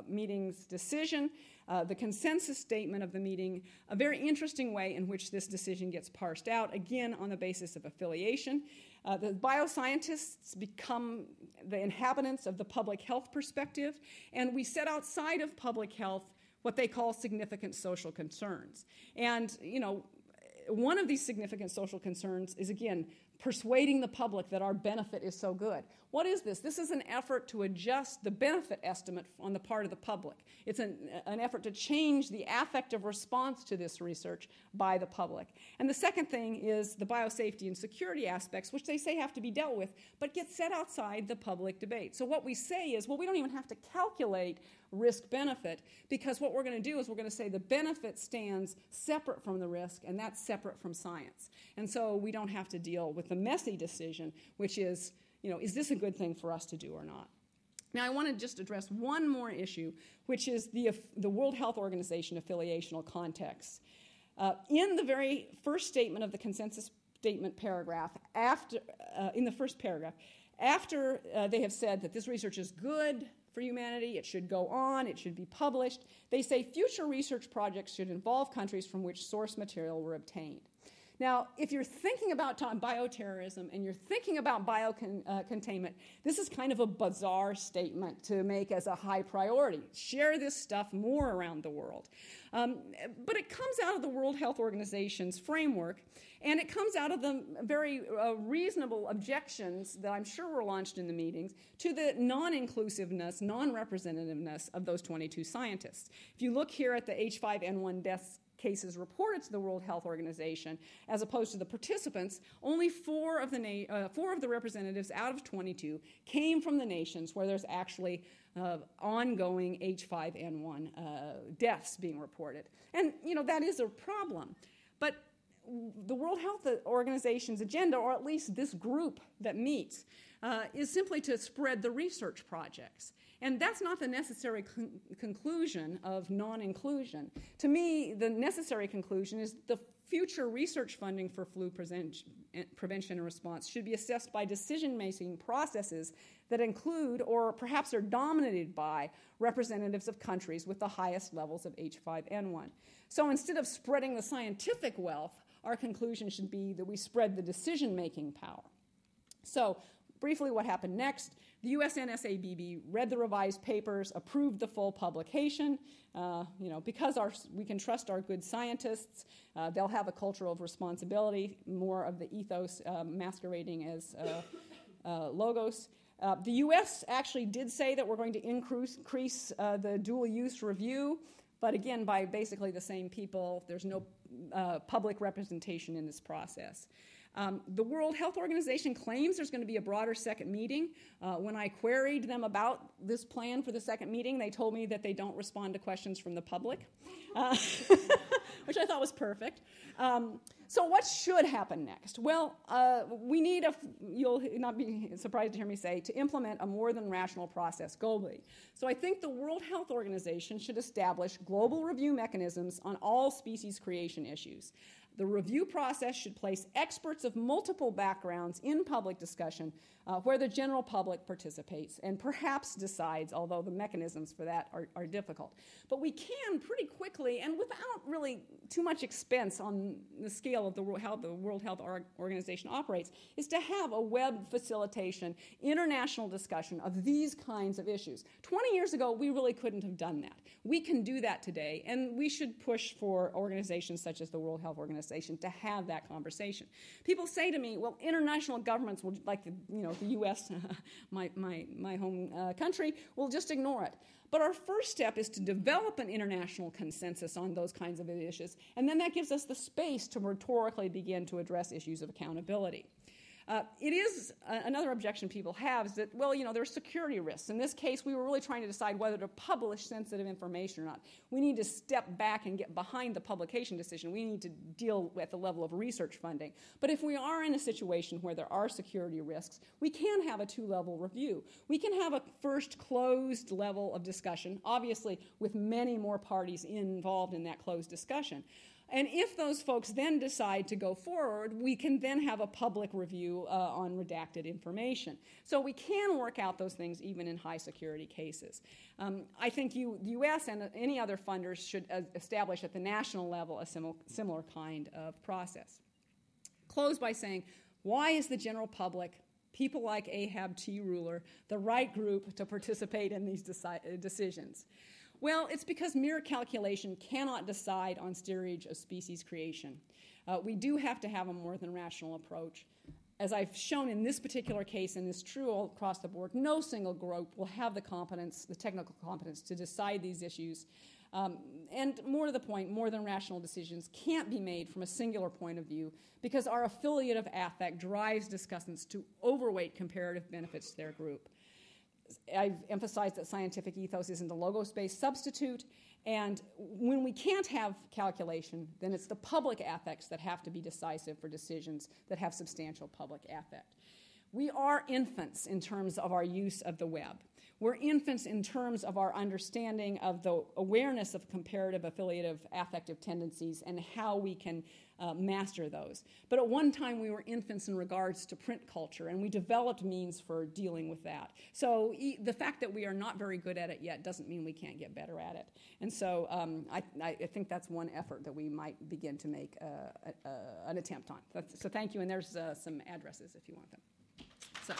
meeting's decision, the consensus statement of the meeting, a very interesting way in which this decision gets parsed out, again on the basis of affiliation. The bioscientists become the inhabitants of the public health perspective, and we set outside of public health what they call significant social concerns. And, one of these significant social concerns is, again, persuading the public that our benefit is so good. What is this? This is an effort to adjust the benefit estimate on the part of the public. It's an effort to change the affective response to this research by the public. And the second thing is the biosafety and security aspects, which they say have to be dealt with, but get set outside the public debate. So what we say is, well, we don't even have to calculate risk-benefit, because what we're going to do is we're going to say the benefit stands separate from the risk, and that's separate from science. And so we don't have to deal with the messy decision, which is, is this a good thing for us to do or not? Now, I want to just address one more issue, which is the World Health Organization affiliational context. In the very first statement of the consensus statement paragraph, in the first paragraph, after they have said that this research is good for humanity, it should go on, it should be published, they say future research projects should involve countries from which source material were obtained. Now, if you're thinking about bioterrorism and you're thinking about biocontainment, this is kind of a bizarre statement to make as a high priority. Share this stuff more around the world. But it comes out of the World Health Organization's framework, and it comes out of the very reasonable objections that I'm sure were launched in the meetings to the non-inclusiveness, non-representativeness of those 22 scientists. If you look here at the H5N1 deaths cases reported to the World Health Organization, as opposed to the participants, only four of the representatives out of 22 came from the nations where there's actually ongoing H5N1 deaths being reported. And, that is a problem. But the World Health Organization's agenda, or at least this group that meets, is simply to spread the research projects. And that's not the necessary conclusion of non-inclusion. To me, the necessary conclusion is the future research funding for flu prevention and response should be assessed by decision-making processes that include, or perhaps are dominated by, representatives of countries with the highest levels of H5N1. So instead of spreading the scientific wealth, our conclusion should be that we spread the decision-making power. So, briefly, what happened next? The US NSABB read the revised papers, approved the full publication. Because we can trust our good scientists, they'll have a culture of responsibility, more of the ethos masquerading as logos. The US actually did say that we're going to increase the dual-use review, but again, by basically the same people. There's no public representation in this process. The World Health Organization claims there's going to be a broader second meeting. When I queried them about this plan for the second meeting, they told me that they don't respond to questions from the public, which I thought was perfect. So what should happen next? Well, we need, you'll not be surprised to hear me say, to implement a more than rational process globally. So I think the World Health Organization should establish global review mechanisms on all species creation issues. The review process should place experts of multiple backgrounds in public discussion where the general public participates and perhaps decides, although the mechanisms for that are difficult. But we can pretty quickly, and without really too much expense on the scale of how the World Health Organization operates, is to have a web facilitation, international discussion of these kinds of issues. 20 years ago, we really couldn't have done that. We can do that today, and we should push for organizations such as the World Health Organization to have that conversation. People say to me, well, international governments will, like the U.S., my home country, will just ignore it. But our first step is to develop an international consensus on those kinds of issues, and then that gives us the space to rhetorically begin to address issues of accountability. It is another objection people have is that, well, there's security risks. In this case, we were really trying to decide whether to publish sensitive information or not. We need to step back and get behind the publication decision. We need to deal at the level of research funding. But if we are in a situation where there are security risks, we can have a two-level review. We can have a first closed level of discussion, obviously with many more parties involved in that closed discussion. And if those folks then decide to go forward, we can then have a public review on redacted information. So we can work out those things even in high security cases. I think the U.S. and any other funders should establish at the national level a similar kind of process. Close by saying, why is the general public, people like Ahab T. Ruler, the right group to participate in these decisions? Well, it's because mere calculation cannot decide on steerage of species creation. We do have to have a more than rational approach. as I've shown in this particular case, and is true all across the board, no single group will have the competence, the technical competence, to decide these issues. And more to the point, more than rational decisions can't be made from a singular point of view because our affiliative affect drives discussants to overweight comparative benefits to their group. I've emphasized that scientific ethos isn't a logos-based substitute, and when we can't have calculation, then it's the public affects that have to be decisive for decisions that have substantial public affect. We are infants in terms of our use of the web. We're infants in terms of our understanding of the awareness of comparative affiliative affective tendencies and how we can master those. But at one time we were infants in regards to print culture, and we developed means for dealing with that. So the fact that we are not very good at it yet doesn't mean we can't get better at it. And so I think that's one effort that we might begin to make an attempt on. So thank you, and there's some addresses if you want them. So.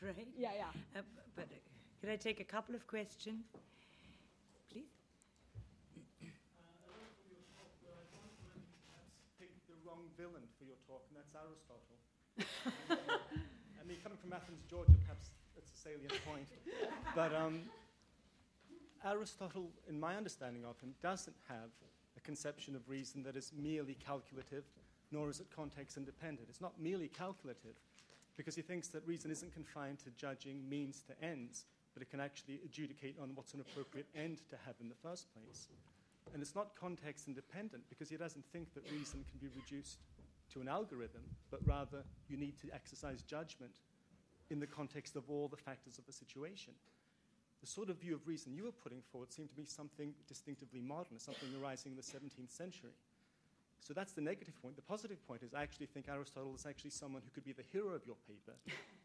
Right? Yeah. But could I take a couple of questions, please? Picked the wrong villain for your talk, and that's Aristotle. I mean, coming from Athens, Georgia, perhaps that's a salient point. But Aristotle, in my understanding of him, doesn't have a conception of reason that is merely calculative, nor is it context independent. It's not merely calculative, because he thinks that reason isn't confined to judging means to ends, but it can actually adjudicate on what's an appropriate end to have in the first place. And it's not context independent, because he doesn't think that reason can be reduced to an algorithm, but rather you need to exercise judgment in the context of all the factors of the situation. The sort of view of reason you were putting forward seemed to be something distinctively modern, something arising in the 17th century. So that's the negative point. The positive point is I actually think Aristotle is actually someone who could be the hero of your paper,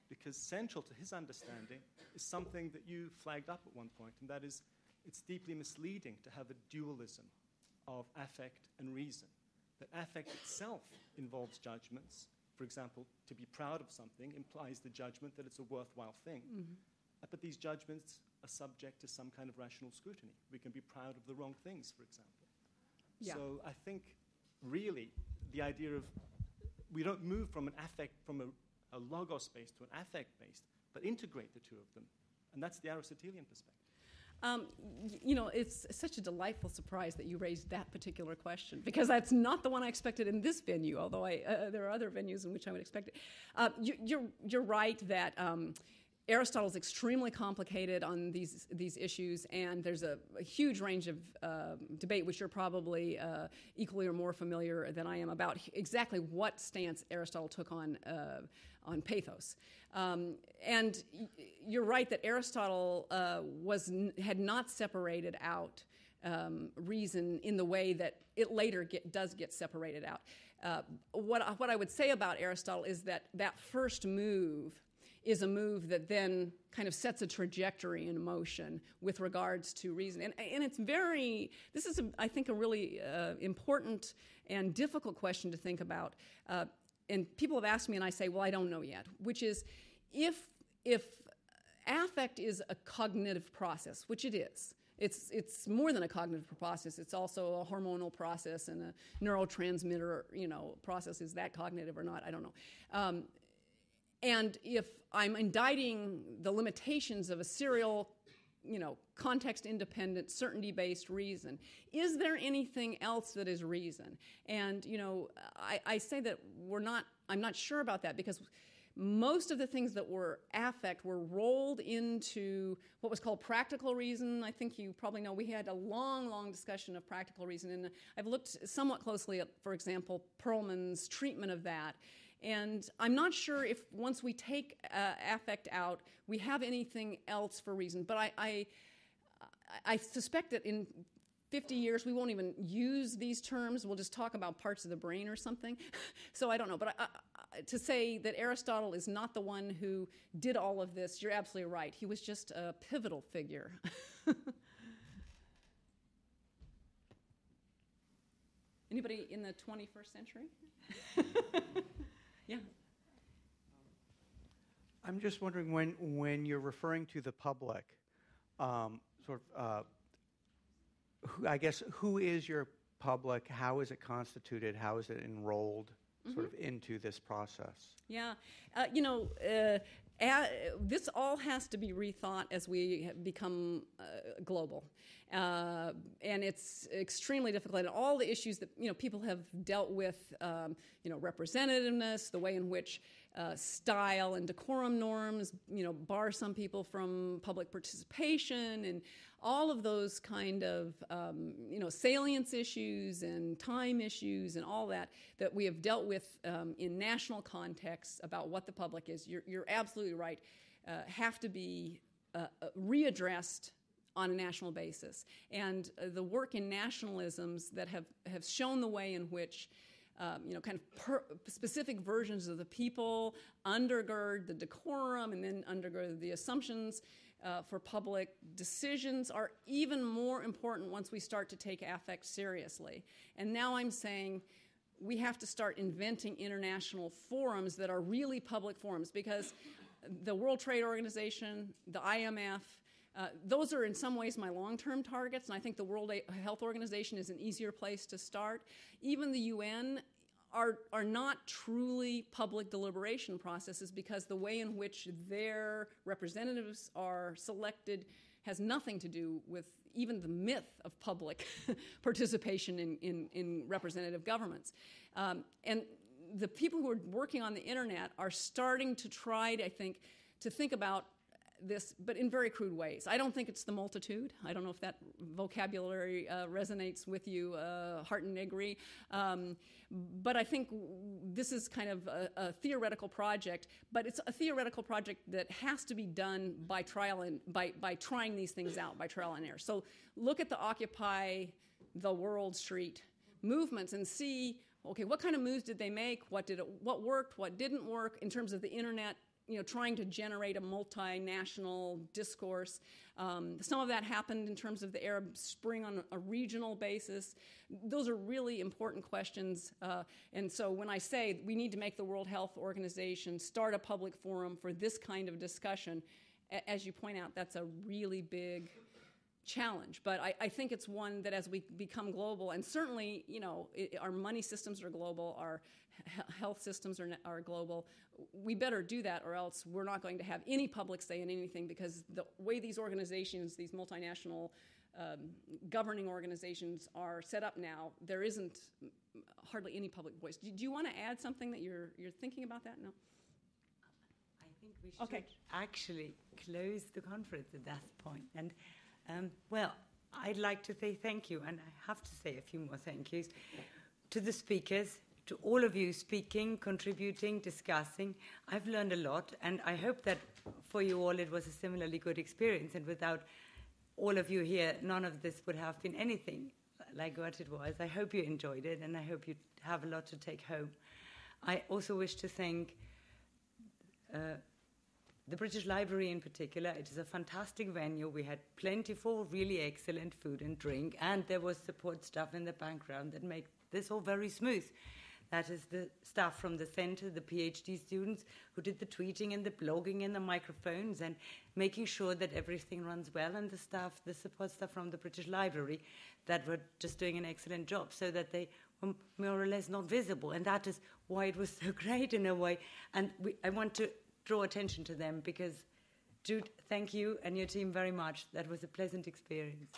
because central to his understanding is something that you flagged up at one point, and that is it's deeply misleading to have a dualism of affect and reason. That affect itself involves judgments. For example, to be proud of something implies the judgment that it's a worthwhile thing. Mm-hmm. But these judgments are subject to some kind of rational scrutiny. We can be proud of the wrong things, for example. Yeah. So I think really the idea of we don't move from an affect, from a logos-based to an affect-based, but integrate the two of them. And that's the Aristotelian perspective. It's such a delightful surprise that you raised that particular question, because that's not the one I expected in this venue, although there are other venues in which I would expect it. You're right that Aristotle is extremely complicated on these issues, and there's a huge range of debate, which you're probably equally or more familiar than I am about exactly what stance Aristotle took on pathos. And you're right that Aristotle had not separated out reason in the way that it later does get separated out. What I would say about Aristotle is that first move is a move that then kind of sets a trajectory in motion with regards to reason. And it's this is, I think, a really important and difficult question to think about. And people have asked me, and I say, well, I don't know yet, which is if affect is a cognitive process, which it is. It's more than a cognitive process. It's also a hormonal process and a neurotransmitter, process. Is that cognitive or not? I don't know. And if I'm indicting the limitations of a serial, context-independent, certainty-based reason, is there anything else that is reason? And, I say that I'm not sure about that, because most of the things that were affect were rolled into what was called practical reason. I think you probably know we had a long, long discussion of practical reason, and I've looked somewhat closely at, for example, Perlman's treatment of that. And I'm not sure if once we take affect out, we have anything else for reason. But I suspect that in 50 years we won't even use these terms. We'll just talk about parts of the brain or something. So I don't know. But to say that Aristotle is not the one who did all of this, you're absolutely right. He was just a pivotal figure. Anybody in the 21st century? Yeah. I'm just wondering when you're referring to the public, sort of, who is your public? How is it constituted? How is it enrolled sort of into this process? Yeah. This all has to be rethought as we become global. And it's extremely difficult. And all the issues that people have dealt with, representativeness, the way in which style and decorum norms, bar some people from public participation, and all of those kind of, salience issues and time issues and all that we have dealt with in national contexts about what the public is. You're absolutely right. Have to be readdressed on a national basis. And the work in nationalisms that have shown the way in which specific versions of the people undergird the decorum and then undergird the assumptions for public decisions are even more important once we start to take affect seriously. And now I'm saying we have to start inventing international forums that are really public forums, because the World Trade Organization, the IMF, those are in some ways my long-term targets, and I think the World Health Organization is an easier place to start. Even the UN are not truly public deliberation processes, because the way in which their representatives are selected has nothing to do with even the myth of public participation in representative governments. And the people who are working on the internet are starting to try, I think, to think about this, but in very crude ways. I don't think it's the multitude. I don't know if that vocabulary resonates with you, Hart and Negri. But I think this is kind of a theoretical project, but it's a theoretical project that has to be done by trial and by trying these things out, by trial and error. So look at the Occupy the World Street movements and see, okay, what kind of moves did they make? What worked? What didn't work in terms of the internet? Trying to generate a multinational discourse. Some of that happened in terms of the Arab Spring on a regional basis. Those are really important questions. And so when I say we need to make the World Health Organization start a public forum for this kind of discussion, as you point out, that's a really big challenge. But I think it's one that as we become global, and certainly, our money systems are global, our health systems are global, we better do that, or else we're not going to have any public say in anything, because the way these organizations, these multinational governing organizations are set up now, there isn't hardly any public voice. Do you want to add something that you're thinking about that? No? I think we should actually close the conference at that point. And well, I'd like to say thank you, and I have to say a few more thank yous to the speakers, to all of you speaking, contributing, discussing. I've learned a lot, and I hope that for you all it was a similarly good experience, and without all of you here, none of this would have been anything like what it was. I hope you enjoyed it, and I hope you have a lot to take home. I also wish to thank the British Library in particular. It is a fantastic venue. We had plentiful, really excellent food and drink, and there was support staff in the background that made this all very smooth. That is the staff from the center, the PhD students who did the tweeting and the blogging and the microphones and making sure that everything runs well, and the staff, the support staff from the British Library that were just doing an excellent job so that they were more or less not visible. And that is why it was so great in a way. And I want to draw attention to them because, Jude, thank you and your team very much. That was a pleasant experience.